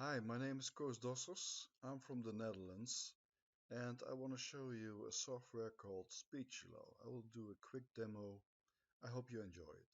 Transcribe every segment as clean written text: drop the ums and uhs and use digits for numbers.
Hi, my name is Koos Dossers. I'm from the Netherlands and I want to show you a software called Speechelo. I will do a quick demo. I hope you enjoy it.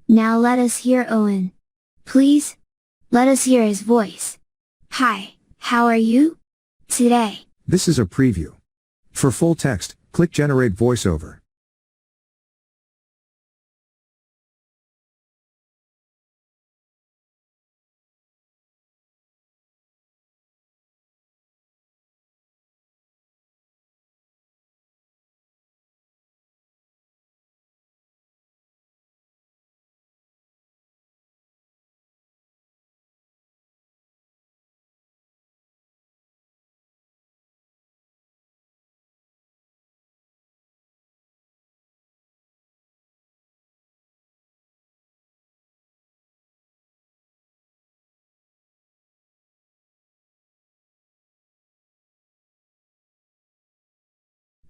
Now let us hear Owen. Please? Let us hear his voice. Hi, how are you? Today. This is a preview. For full text, click Generate VoiceOver.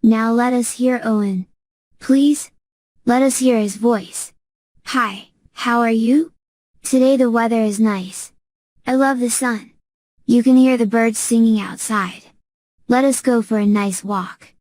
Now let us hear Owen. Please? Let us hear his voice. Hi, how are you? Today the weather is nice. I love the sun. You can hear the birds singing outside. Let us go for a nice walk.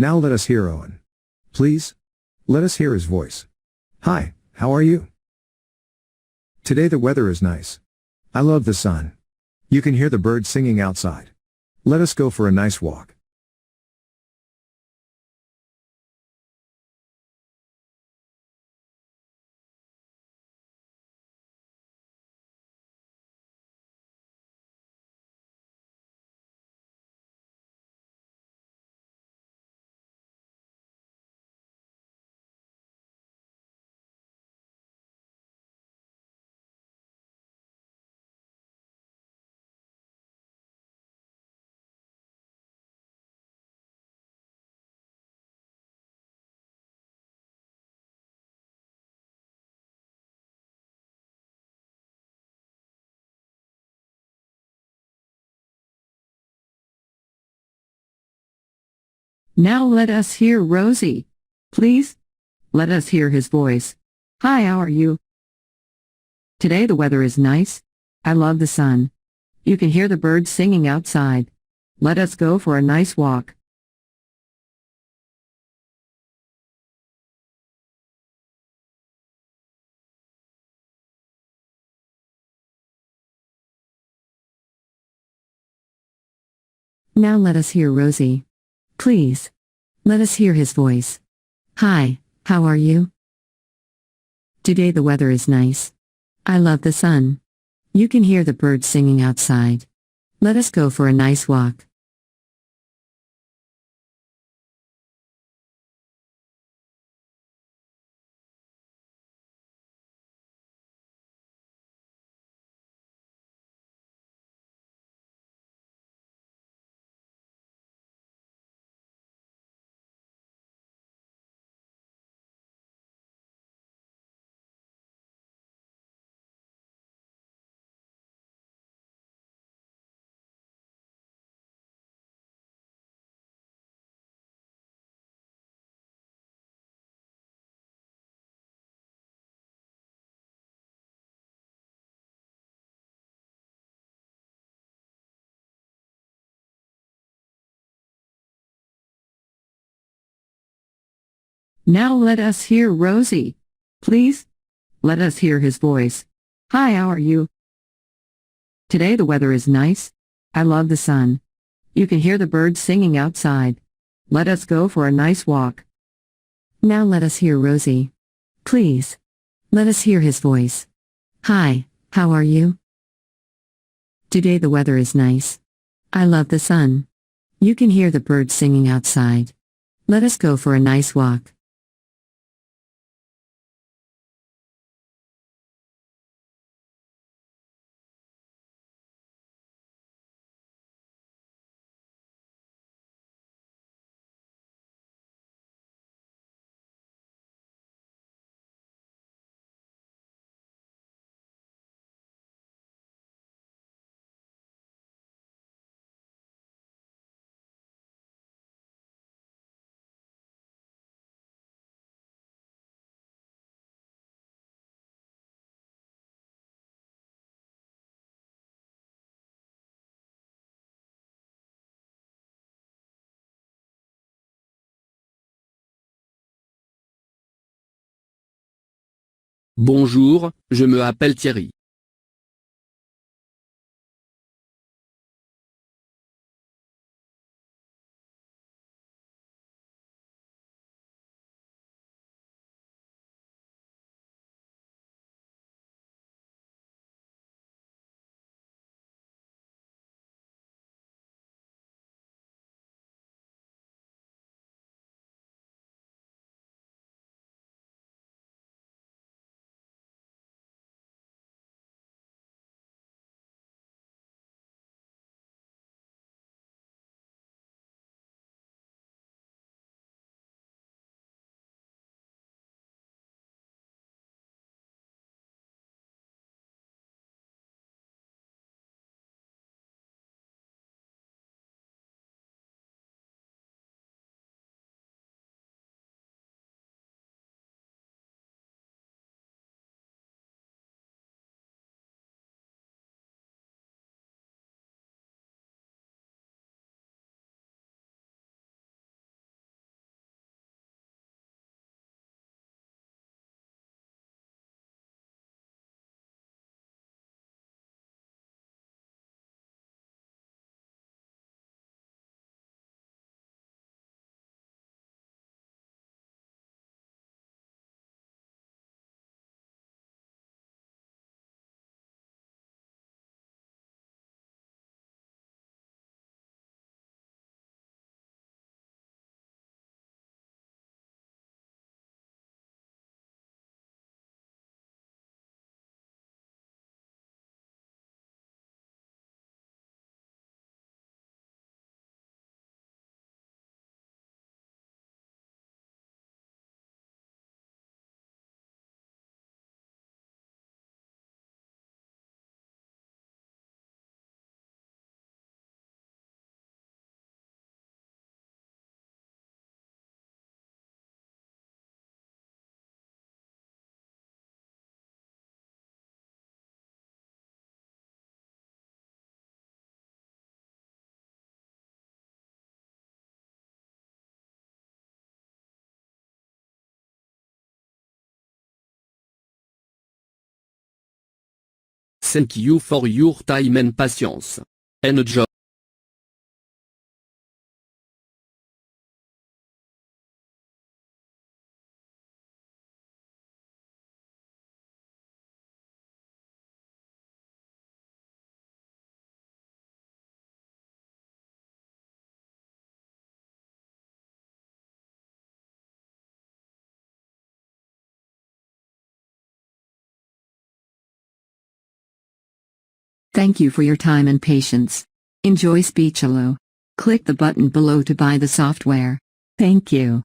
Now let us hear Owen. Please? Let us hear his voice. Hi, how are you? Today the weather is nice. I love the sun. You can hear the birds singing outside. Let us go for a nice walk. Now let us hear Rosie. Please, let us hear his voice. Hi, how are you? Today the weather is nice. I love the sun. You can hear the birds singing outside. Let us go for a nice walk. Now let us hear Rosie. Please, let us hear his voice. Hi, how are you? Today the weather is nice. I love the sun. You can hear the birds singing outside. Let us go for a nice walk. Now let us hear Rosie. Please, let us hear his voice. Hi, how are you? Today the weather is nice. I love the sun. You can hear the birds singing outside. Let us go for a nice walk. Now let us hear Rosie. Please, let us hear his voice. Hi, how are you? Today the weather is nice. I love the sun. You can hear the birds singing outside. Let us go for a nice walk. Bonjour, je me appelle Thierry. Thank you for your time and patience. Enjoy. Thank you for your time and patience. Enjoy Speechelo. Click the button below to buy the software. Thank you.